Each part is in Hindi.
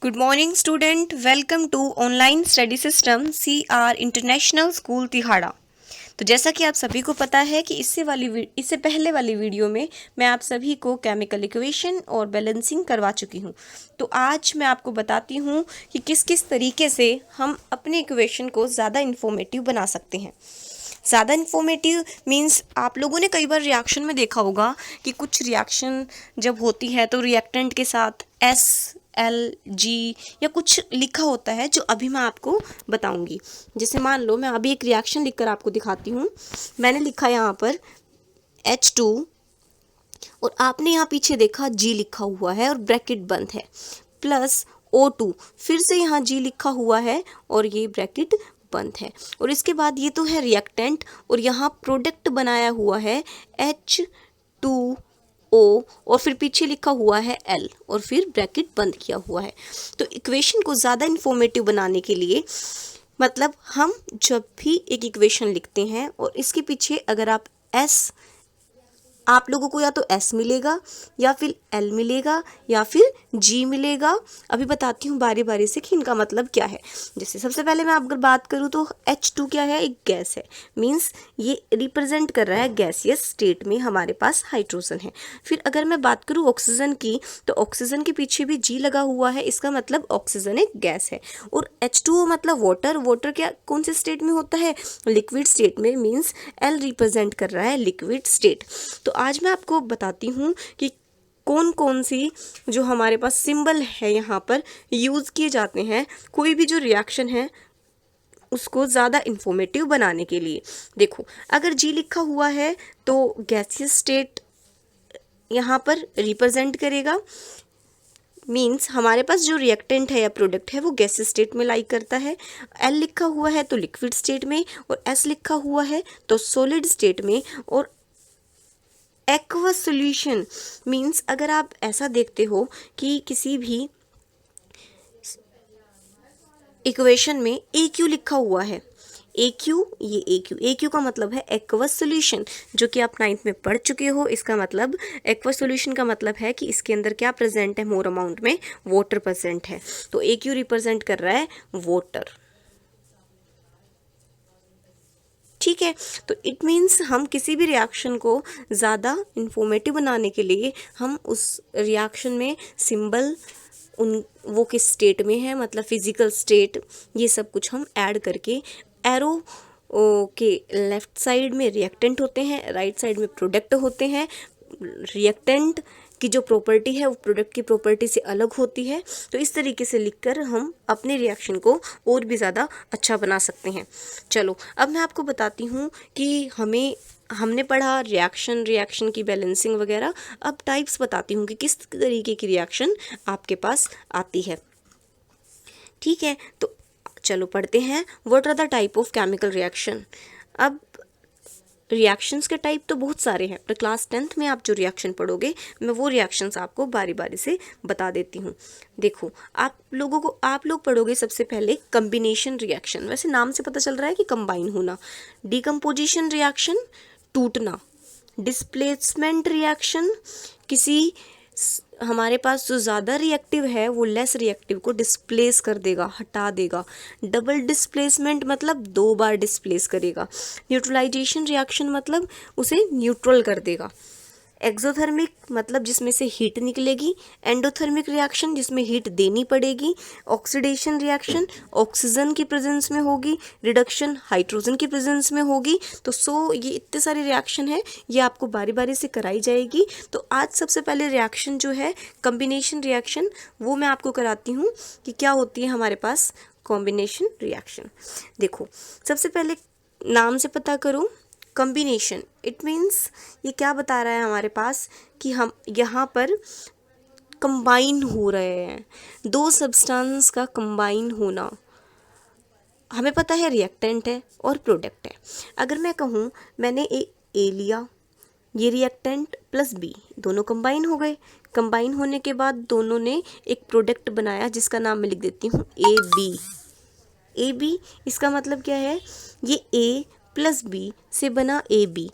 Good morning student, welcome to online study system CR international school Tihara. तो जैसा कि आप सभी को पता है कि इससे पहले वाली वीडियो में मैं आप सभी को केमिकल इक्वेशन और बैलेंसिंग करवा चुकी हूँ। तो आज मैं आपको बताती हूँ कि किस किस तरीके से हम अपने इक्वेशन को ज़्यादा इन्फॉर्मेटिव बना सकते हैं। ज़्यादा इन्फॉर्मेटिव मीन्स आप लोगों ने कई बार रिएक्शन में देखा होगा कि कुछ रिएक्शन जब होती है तो रिएक्टेंट के साथ SLG या कुछ लिखा होता है, जो अभी मैं आपको बताऊंगी। जैसे मान लो मैं अभी एक रिएक्शन लिखकर आपको दिखाती हूँ। मैंने लिखा यहाँ पर H2 और आपने यहाँ पीछे देखा G लिखा हुआ है और ब्रैकेट बंद है, प्लस O2, फिर से यहाँ G लिखा हुआ है और ये ब्रैकेट बंद है। और इसके बाद ये तो है रिएक्टेंट और यहाँ प्रोडक्ट बनाया हुआ है H2O और फिर पीछे लिखा हुआ है L और फिर ब्रैकेट बंद किया हुआ है। तो इक्वेशन को ज़्यादा इन्फॉर्मेटिव बनाने के लिए मतलब हम जब भी एक इक्वेशन लिखते हैं और इसके पीछे अगर आप लोगों को या तो S मिलेगा या फिर L मिलेगा या फिर G मिलेगा। अभी बताती हूँ बारी बारी से कि इनका मतलब क्या है। जैसे सबसे पहले मैं अगर बात करूँ तो H2 क्या है, एक गैस है, मींस ये रिप्रेजेंट कर रहा है गैसियस स्टेट में हमारे पास हाइड्रोजन है। फिर अगर मैं बात करूँ ऑक्सीजन की तो ऑक्सीजन के पीछे भी G लगा हुआ है, इसका मतलब ऑक्सीजन एक गैस है। और H2O मतलब वाटर, वाटर क्या कौन से स्टेट में होता है, लिक्विड स्टेट में, मींस L रिप्रेजेंट कर रहा है लिक्विड स्टेट। तो आज मैं आपको बताती हूँ कि कौन कौन सी जो हमारे पास सिंबल है यहाँ पर यूज़ किए जाते हैं कोई भी जो रिएक्शन है उसको ज़्यादा इन्फॉर्मेटिव बनाने के लिए। देखो, अगर G लिखा हुआ है तो गैसियस स्टेट यहाँ पर रिप्रेजेंट करेगा, मींस हमारे पास जो रिएक्टेंट है या प्रोडक्ट है वो गैसियस स्टेट में लाई करता है। L लिखा हुआ है तो लिक्विड स्टेट में और S लिखा हुआ है तो सॉलिड स्टेट में। और एक्वस सॉल्यूशन मींस अगर आप ऐसा देखते हो कि किसी भी इक्वेशन में AQ लिखा हुआ है, AQ, ये AQ का मतलब है एक्वस सॉल्यूशन, जो कि आप 9th में पढ़ चुके हो। इसका मतलब एक्वस सॉल्यूशन का मतलब है कि इसके अंदर क्या प्रेजेंट है, मोर अमाउंट में वाटर प्रेजेंट है। तो AQ रिप्रेजेंट कर रहा है वाटर। ठीक है, तो इट मीन्स हम किसी भी रिएक्शन को ज़्यादा इन्फॉर्मेटिव बनाने के लिए हम उस रिएक्शन में सिंबल वो किस स्टेट में है, मतलब फिजिकल स्टेट, ये सब कुछ हम ऐड करके एरो के लेफ्ट साइड में रिएक्टेंट होते हैं, राइट साइड में प्रोडक्ट होते हैं। रिएक्टेंट की जो प्रॉपर्टी है वो प्रोडक्ट की प्रॉपर्टी से अलग होती है। तो इस तरीके से लिखकर हम अपने रिएक्शन को और भी ज़्यादा अच्छा बना सकते हैं। चलो अब मैं आपको बताती हूँ कि हमने पढ़ा रिएक्शन की बैलेंसिंग वगैरह। अब टाइप्स बताती हूँ कि किस तरीके की रिएक्शन आपके पास आती है। ठीक है, तो चलो पढ़ते हैं, what are the type of chemical reaction. अब रिएक्शंस के टाइप तो बहुत सारे हैं, पर क्लास 10th में आप जो रिएक्शन पढ़ोगे मैं वो रिएक्शंस आपको बारी बारी से बता देती हूँ। देखो, आप लोग पढ़ोगे सबसे पहले कम्बिनेशन रिएक्शन। वैसे नाम से पता चल रहा है कि कंबाइन होना। डिकम्पोजिशन रिएक्शन, टूटना। डिस्प्लेसमेंट रिएक्शन, किसी हमारे पास जो ज़्यादा रिएक्टिव है वो लेस रिएक्टिव को डिस्प्लेस कर देगा, हटा देगा। डबल डिस्प्लेसमेंट मतलब 2 बार डिस्प्लेस करेगा। न्यूट्रलाइजेशन रिएक्शन मतलब उसे न्यूट्रल कर देगा। एक्सोथर्मिक मतलब जिसमें से हीट निकलेगी। एंडोथर्मिक रिएक्शन जिसमें हीट देनी पड़ेगी। ऑक्सीडेशन रिएक्शन ऑक्सीजन की प्रेजेंस में होगी। रिडक्शन हाइड्रोजन की प्रेजेंस में होगी। तो ये इतने सारे रिएक्शन है, ये आपको बारी बारी से कराई जाएगी। तो आज सबसे पहले रिएक्शन जो है कॉम्बिनेशन रिएक्शन, वो मैं आपको कराती हूँ कि क्या होती है हमारे पास कॉम्बिनेशन रिएक्शन। देखो, सबसे पहले नाम से पता करो, कॉम्बिनेशन इट मीन्स ये क्या बता रहा है हमारे पास कि हम यहाँ पर कंबाइन हो रहे हैं, 2 सब्सटेंस का कंबाइन होना। हमें पता है रिएक्टेंट है और प्रोडक्ट है। अगर मैं कहूँ मैंने ए लिया, ये रिएक्टेंट प्लस बी दोनों कंबाइन हो गए। कंबाइन होने के बाद दोनों ने एक प्रोडक्ट बनाया जिसका नाम मैं लिख देती हूँ ए बी। इसका मतलब क्या है, ये ए प्लस बी से बना ए बी।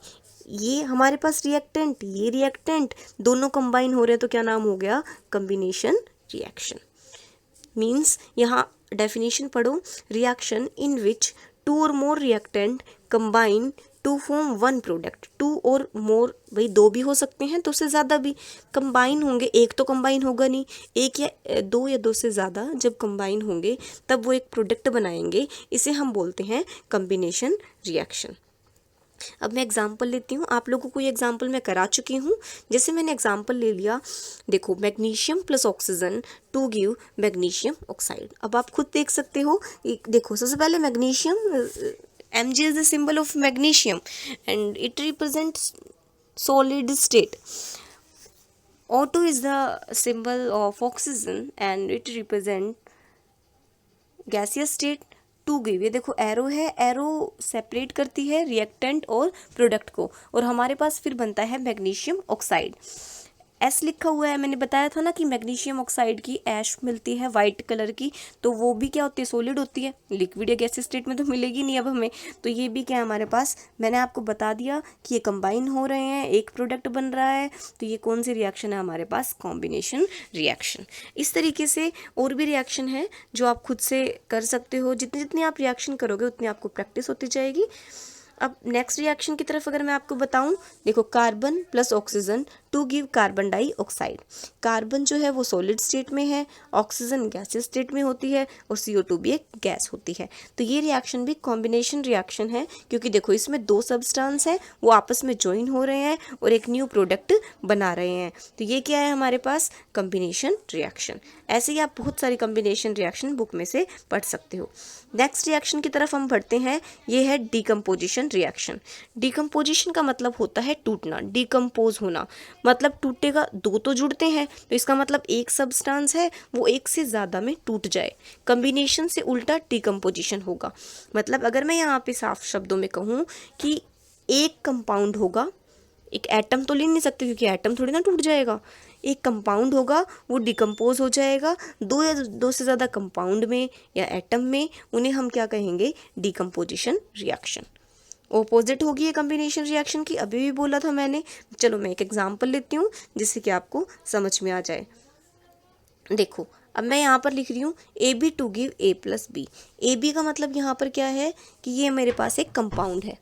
ये हमारे पास रिएक्टेंट, ये रिएक्टेंट दोनों कंबाइन हो रहे हैं तो क्या नाम हो गया, कॉम्बिनेशन रिएक्शन। मीन्स यहाँ डेफिनेशन पढ़ो, reaction in which 2 or more reactant combine to form one product. 2 or मोर, भाई 2 भी हो सकते हैं, 2 से ज़्यादा भी कंबाइन होंगे, एक तो कंबाइन होगा नहीं, एक या 2 या 2 से ज़्यादा जब कंबाइन होंगे तब वो एक प्रोडक्ट बनाएंगे, इसे हम बोलते हैं कॉम्बिनेशन रिएक्शन। अब मैं एग्जांपल लेती हूँ, आप लोगों को ये एग्जांपल मैं करा चुकी हूँ। जैसे मैंने एग्जांपल ले लिया, देखो magnesium plus oxygen to give magnesium oxide. अब आप खुद देख सकते हो, देखो सबसे पहले magnesium, Mg is the symbol of magnesium and it represents solid state. O2 is the symbol of oxygen and it represents gaseous state. To give, ये देखो एरो है, एरो सेपरेट करती है रिएक्टेंट और प्रोडक्ट को, और हमारे पास फिर बनता है मैग्नीशियम ऑक्साइड। एस लिखा हुआ है, मैंने बताया था ना कि मैग्नीशियम ऑक्साइड की ऐश मिलती है वाइट कलर की, तो वो भी क्या होती है, सॉलिड होती है, लिक्विड या गैस स्टेट में तो मिलेगी नहीं अब हमें, तो ये भी क्या है हमारे पास, मैंने आपको बता दिया कि ये कंबाइन हो रहे हैं, एक प्रोडक्ट बन रहा है, तो ये कौन सी रिएक्शन है हमारे पास, कॉम्बिनेशन रिएक्शन। इस तरीके से और भी रिएक्शन है जो आप खुद से कर सकते हो, जितनी जितनी आप रिएक्शन करोगे उतनी आपको प्रैक्टिस होती जाएगी। अब नेक्स्ट रिएक्शन की तरफ अगर मैं आपको बताऊं, देखो carbon plus oxygen to give carbon dioxide. Carbon जो है वो सॉलिड स्टेट में है, ऑक्सीजन गैसियस स्टेट में होती है, और CO2 भी एक गैस होती है। तो ये रिएक्शन भी कॉम्बिनेशन रिएक्शन है, क्योंकि देखो इसमें 2 सब्सटेंस हैं, वो आपस में ज्वाइन हो रहे हैं और एक न्यू प्रोडक्ट बना रहे हैं, तो ये क्या है हमारे पास, कॉम्बिनेशन रिएक्शन। ऐसे ही आप बहुत सारी कॉम्बिनेशन रिएक्शन बुक में से पढ़ सकते हो। नेक्स्ट रिएक्शन की तरफ हम बढ़ते हैं, ये है डीकम्पोजिशन रिएक्शन। डीकम्पोजिशन का मतलब होता है टूटना, डीकम्पोज होना, मतलब टूटेगा, 2 तो जुड़ते हैं, तो इसका मतलब एक सब्सटेंस है वो एक से ज़्यादा में टूट जाए। कॉम्बिनेशन से उल्टा डीकम्पोजिशन होगा। मतलब अगर मैं यहाँ पे साफ शब्दों में कहूँ कि एक कंपाउंड होगा, एक एटम तो ले नहीं सकते क्योंकि एटम थोड़ी ना टूट जाएगा, एक कंपाउंड होगा वो डिकम्पोज हो जाएगा, 2 या 2 से ज़्यादा कंपाउंड में या एटम में, उन्हें हम क्या कहेंगे, डीकम्पोजिशन रिएक्शन। ऑपोजिट होगी ये कॉम्बिनेशन रिएक्शन की, अभी भी बोला था मैंने। चलो मैं एक एग्जांपल लेती हूँ जिससे कि आपको समझ में आ जाए। देखो अब मैं यहाँ पर लिख रही हूँ AB to give A plus B। AB का मतलब यहाँ पर क्या है कि ये मेरे पास एक कंपाउंड है,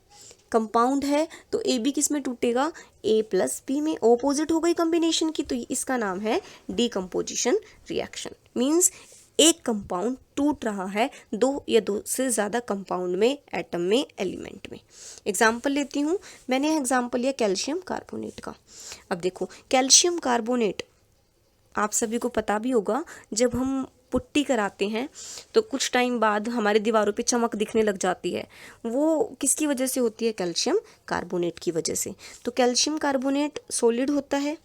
कंपाउंड है तो AB किस में टूटेगा, A प्लस B में। ऑपोजिट हो गई कॉम्बिनेशन की, तो इसका नाम है डीकम्पोजिशन रिएक्शन। मीन्स एक कंपाउंड टूट रहा है 2 या 2 से ज़्यादा कंपाउंड में, एटम में, एलिमेंट में। एग्जाम्पल लेती हूँ, मैंने एग्जाम्पल लिया कैल्शियम कार्बोनेट का। अब देखो कैल्शियम कार्बोनेट आप सभी को पता भी होगा, जब हम पुट्टी कराते हैं तो कुछ टाइम बाद हमारे दीवारों पे चमक दिखने लग जाती है, वो किसकी वजह से होती है, कैल्शियम कार्बोनेट की वजह से। तो कैल्शियम कार्बोनेट सॉलिड होता है,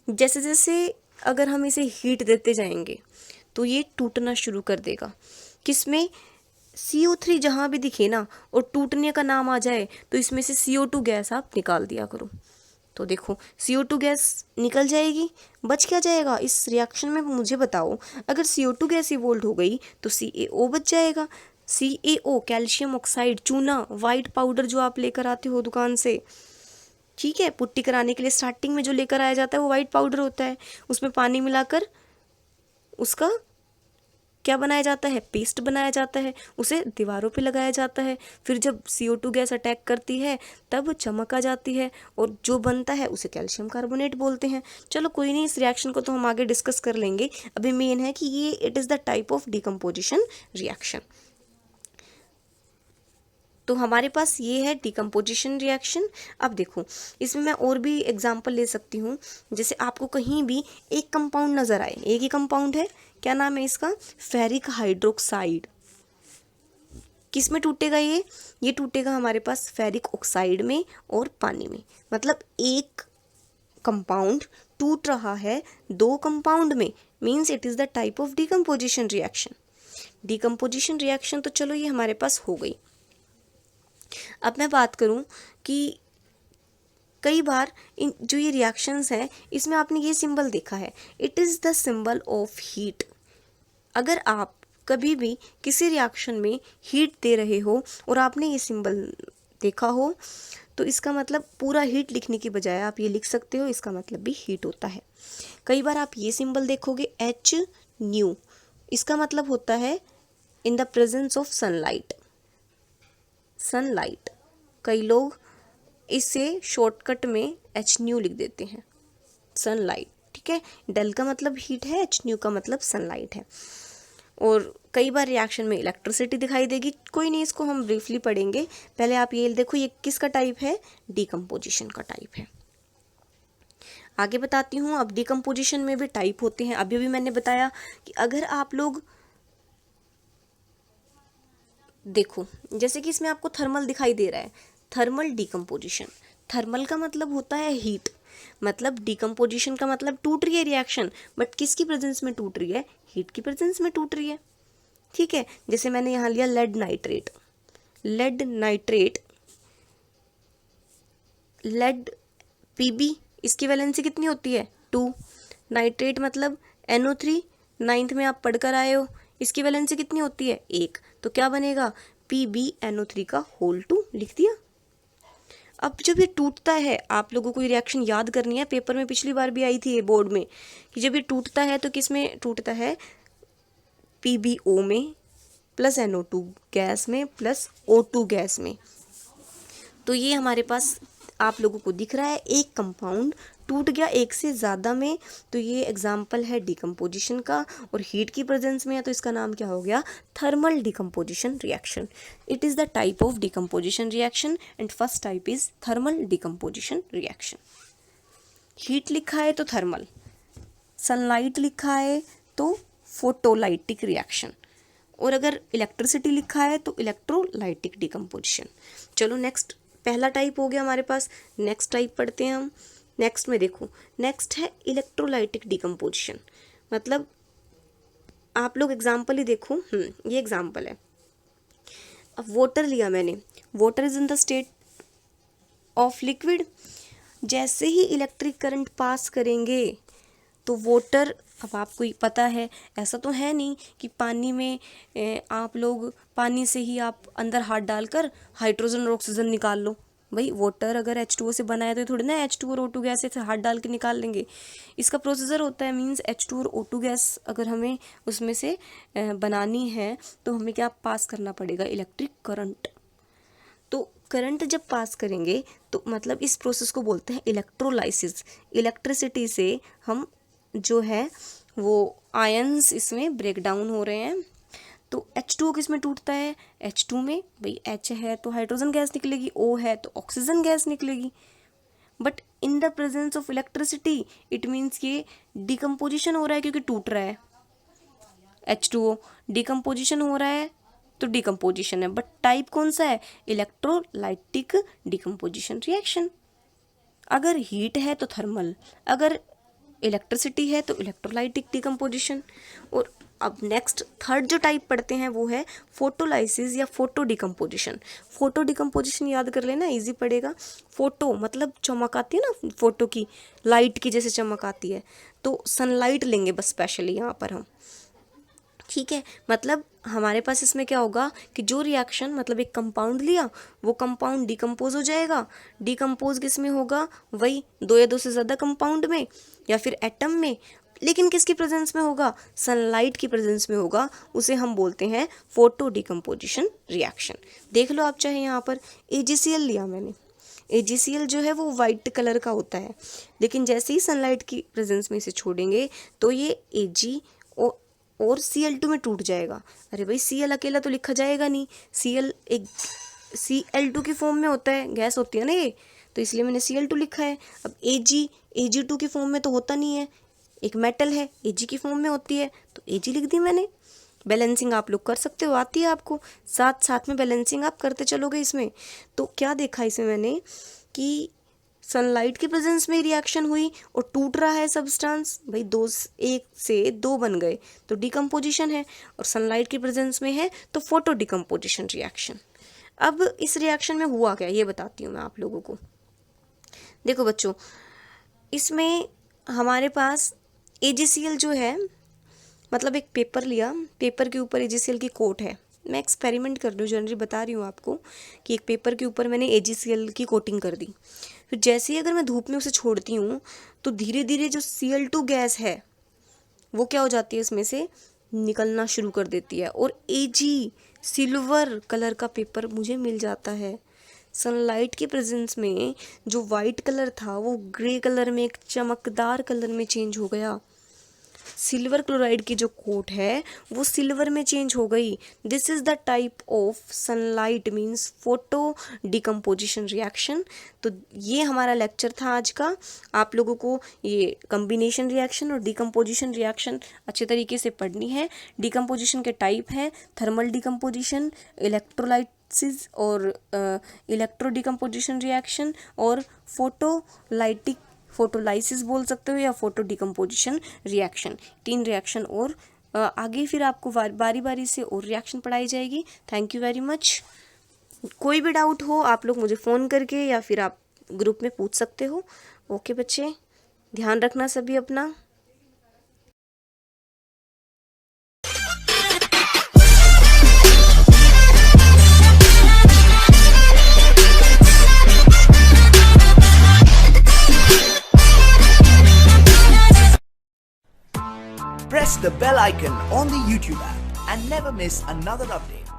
जैसे जैसे अगर हम इसे हीट देते जाएंगे तो ये टूटना शुरू कर देगा। किसमें, CO3 जहाँ भी दिखे ना और टूटने का नाम आ जाए तो इसमें से CO2 गैस आप निकाल दिया करो। तो देखो CO2 गैस निकल जाएगी, बच क्या जाएगा इस रिएक्शन में, मुझे बताओ। अगर CO2 गैस इवोल्व हो गई तो CaO बच जाएगा। CaO कैल्शियम ऑक्साइड, चूना, वाइट पाउडर जो आप लेकर आते हो दुकान से, ठीक है, पुट्टी कराने के लिए स्टार्टिंग में जो लेकर आया जाता है वो वाइट पाउडर होता है, उसमें पानी मिलाकर उसका क्या बनाया जाता है, पेस्ट बनाया जाता है, उसे दीवारों पे लगाया जाता है। फिर जब CO2 गैस अटैक करती है तब चमक आ जाती है और जो बनता है उसे कैल्शियम कार्बोनेट बोलते हैं। चलो कोई नहीं, इस रिएक्शन को तो हम आगे डिस्कस कर लेंगे, अभी मेन है कि ये it is the type of decomposition reaction. तो हमारे पास ये है डीकम्पोजिशन रिएक्शन। अब देखो इसमें मैं और भी एग्जांपल ले सकती हूँ, जैसे आपको कहीं भी एक कंपाउंड नज़र आए, एक ही कंपाउंड है, क्या नाम है इसका, फेरिक हाइड्रोक्साइड। किस में टूटेगा ये टूटेगा हमारे पास फेरिक ऑक्साइड में और पानी में। मतलब एक कंपाउंड टूट रहा है 2 कंपाउंड में, means it is the type of decomposition reaction. Decomposition reaction तो चलो ये हमारे पास हो गई। अब मैं बात करूं कि कई बार इन जो ये रिएक्शंस हैं इसमें आपने ये सिंबल देखा है, it is the symbol of heat. अगर आप कभी भी किसी रिएक्शन में हीट दे रहे हो और आपने ये सिंबल देखा हो तो इसका मतलब पूरा हीट लिखने की बजाय आप ये लिख सकते हो, इसका मतलब भी हीट होता है। कई बार आप ये सिंबल देखोगे H न्यू, इसका मतलब होता है in the presence of sunlight. Sunlight, कई लोग इसे शॉर्टकट में एच न्यू लिख देते हैं, सनलाइट, ठीक है। डेल का मतलब हीट है, एच न्यू का मतलब सनलाइट है। और कई बार रिएक्शन में इलेक्ट्रिसिटी दिखाई देगी, कोई नहीं, इसको हम ब्रीफली पढ़ेंगे। पहले आप ये देखो, ये किसका टाइप है, डिकम्पोजिशन का टाइप है। आगे बताती हूँ। अब डिकम्पोजिशन में भी टाइप होते हैं। अभी मैंने बताया कि अगर आप लोग देखो, जैसे कि इसमें आपको थर्मल दिखाई दे रहा है, थर्मल डिकम्पोजिशन। थर्मल का मतलब होता है हीट, मतलब डिकम्पोजिशन का मतलब टूट रही है रिएक्शन, बट किसकी प्रेजेंस में टूट रही है, हीट की प्रेजेंस में टूट रही है, ठीक है। जैसे मैंने यहाँ लिया lead nitrate, lead nitrate, lead P B, इसकी वैलेंसी कितनी होती है, 2। नाइट्रेट मतलब NO3, 9th में आप पढ़कर आए हो, इसकी वैलेंसी कितनी होती है, 1। तो क्या बनेगा, PbNO3 का होल 2 लिख दिया। अब जब ये टूटता है, आप लोगों को ये रिएक्शन याद करनी है, पेपर में पिछली बार भी आई थी ये बोर्ड में, कि जब ये टूटता है तो किस में टूटता है, PbO में प्लस NO2 गैस में प्लस O2 गैस में। तो ये हमारे पास आप लोगों को दिख रहा है, एक कंपाउंड टूट गया एक से ज़्यादा में, तो ये एग्जाम्पल है डिकम्पोजिशन का। और हीट की प्रेजेंस में है तो इसका नाम क्या हो गया, thermal decomposition reaction. It is the type of decomposition reaction and first type is thermal decomposition reaction. Heat लिखा है तो थर्मल, सनलाइट लिखा है तो फोटोलाइटिक रिएक्शन, और अगर इलेक्ट्रिसिटी लिखा है तो इलेक्ट्रोलाइटिक डिकम्पोजिशन। चलो नेक्स्ट, पहला टाइप हो गया हमारे पास, नेक्स्ट टाइप पढ़ते हैं हम। नेक्स्ट में देखो, नेक्स्ट है इलेक्ट्रोलाइटिक डिकम्पोजिशन। मतलब आप लोग एग्जाम्पल ही देखो, ये एग्जाम्पल है। अब वाटर लिया मैंने, water is in the state of liquid. जैसे ही इलेक्ट्रिक करंट पास करेंगे तो वाटर, अब आपको पता है, ऐसा तो है नहीं कि पानी में आप लोग पानी से ही आप अंदर हाथ डालकर हाइड्रोजन और ऑक्सीजन निकाल लो। भाई वाटर अगर H2O से बना है तो थोड़ी ना H2 और O2 गैस से हाथ डाल के निकाल लेंगे। इसका प्रोसीजर होता है, मींस H2 और O2 गैस अगर हमें उसमें से बनानी है तो हमें क्या पास करना पड़ेगा, इलेक्ट्रिक करंट। तो करंट जब पास करेंगे तो मतलब इस प्रोसेस को बोलते हैं इलेक्ट्रोलाइसिस। इलेक्ट्रिसिटी से हम जो है वो आयंस इसमें ब्रेक डाउन हो रहे हैं। तो H2O किस में टूटता है, H2 में, भाई H है तो हाइड्रोजन गैस निकलेगी, O है तो ऑक्सीजन गैस निकलेगी। But in the presence of electricity it means ये डिकम्पोजिशन हो रहा है क्योंकि टूट रहा है, H2O डिकम्पोजिशन हो रहा है तो डिकम्पोजिशन है, बट टाइप कौन सा है, इलेक्ट्रोलाइटिक डिकम्पोजिशन रिएक्शन। अगर हीट है तो थर्मल, अगर इलेक्ट्रिसिटी है तो इलेक्ट्रोलाइटिक डिकम्पोजिशन। और अब नेक्स्ट थर्ड जो टाइप पढ़ते हैं वो है फोटोलाइसिस या फोटो डिकम्पोजिशन। फोटो डिकम्पोजिशन याद कर लेना, इजी पड़ेगा। फोटो मतलब चमक आती है ना, फोटो की लाइट की जैसे चमक आती है, तो सनलाइट लेंगे बस स्पेशली यहाँ पर हम, ठीक है। मतलब हमारे पास इसमें क्या होगा कि जो रिएक्शन, मतलब एक कंपाउंड लिया, वो कंपाउंड डिकम्पोज हो जाएगा। डिकम्पोज किस में होगा, वही 2 या 2 से ज़्यादा कंपाउंड में या फिर एटम में, लेकिन किसकी प्रेजेंस में होगा, सनलाइट की प्रेजेंस में होगा। उसे हम बोलते हैं फोटो डिकम्पोजिशन रिएक्शन। देख लो आप चाहे यहाँ पर AgCl लिया मैंने, AgCl जो है वो वाइट कलर का होता है, लेकिन जैसे ही सनलाइट की प्रेजेंस में इसे छोड़ेंगे तो ये Ag और Cl2 में टूट जाएगा। अरे भाई Cl अकेला तो लिखा जाएगा नहीं, Cl एक Cl2 की फॉर्म में होता है, गैस होती है ना ये, तो इसलिए मैंने Cl2 लिखा है। अब Ag2 की फॉर्म में तो होता नहीं है, एक मेटल है, Ag की फॉर्म में होती है, तो Ag लिख दी मैंने। बैलेंसिंग आप लोग कर सकते हो, आती है आपको, साथ साथ में बैलेंसिंग आप करते चलोगे इसमें। तो क्या देखा इसमें मैंने कि सनलाइट की प्रेजेंस में रिएक्शन हुई और टूट रहा है सब्सटेंस, भाई 1 से 2 बन गए तो डिकम्पोजिशन है, और सनलाइट की प्रेजेंस में है तो फोटो डिकम्पोजिशन रिएक्शन। अब इस रिएक्शन में हुआ क्या ये बताती हूँ मैं आप लोगों को। देखो बच्चों, इसमें हमारे पास AgCl जो है, मतलब एक पेपर लिया, पेपर के ऊपर AgCl की कोट है। मैं एक्सपेरिमेंट कर रही हूँ, जनरली बता रही हूँ आपको कि एक पेपर के ऊपर मैंने AgCl की कोटिंग कर दी। फिर जैसे ही अगर मैं धूप में उसे छोड़ती हूँ तो धीरे धीरे जो Cl2 गैस है वो क्या हो जाती है, इसमें से निकलना शुरू कर देती है और एजी सिल्वर कलर का पेपर मुझे मिल जाता है। सनलाइट के प्रेजेंस में जो वाइट कलर था वो ग्रे कलर में, एक चमकदार कलर में चेंज हो गया। सिल्वर क्लोराइड की जो कोट है वो सिल्वर में चेंज हो गई। This is the type of sunlight means photo decomposition reaction. तो ये हमारा लेक्चर था आज का। आप लोगों को ये कम्बिनेशन रिएक्शन और डिकम्पोजिशन रिएक्शन अच्छे तरीके से पढ़नी है। डिकम्पोजिशन के टाइप है थर्मल डिकम्पोजिशन, इलेक्ट्रोलाइसिस और इलेक्ट्रो डिकम्पोजिशन रिएक्शन और फोटोलाइसिस बोल सकते हो या फोटो डिकम्पोजिशन रिएक्शन। 3 रिएक्शन और आगे फिर आपको बारी बारी से और रिएक्शन पढ़ाई जाएगी। Thank you very much. कोई भी डाउट हो आप लोग मुझे फ़ोन करके या फिर आप ग्रुप में पूछ सकते हो। ओके बच्चे, ध्यान रखना सभी अपना। Press the bell icon on the YouTube app and never miss another update.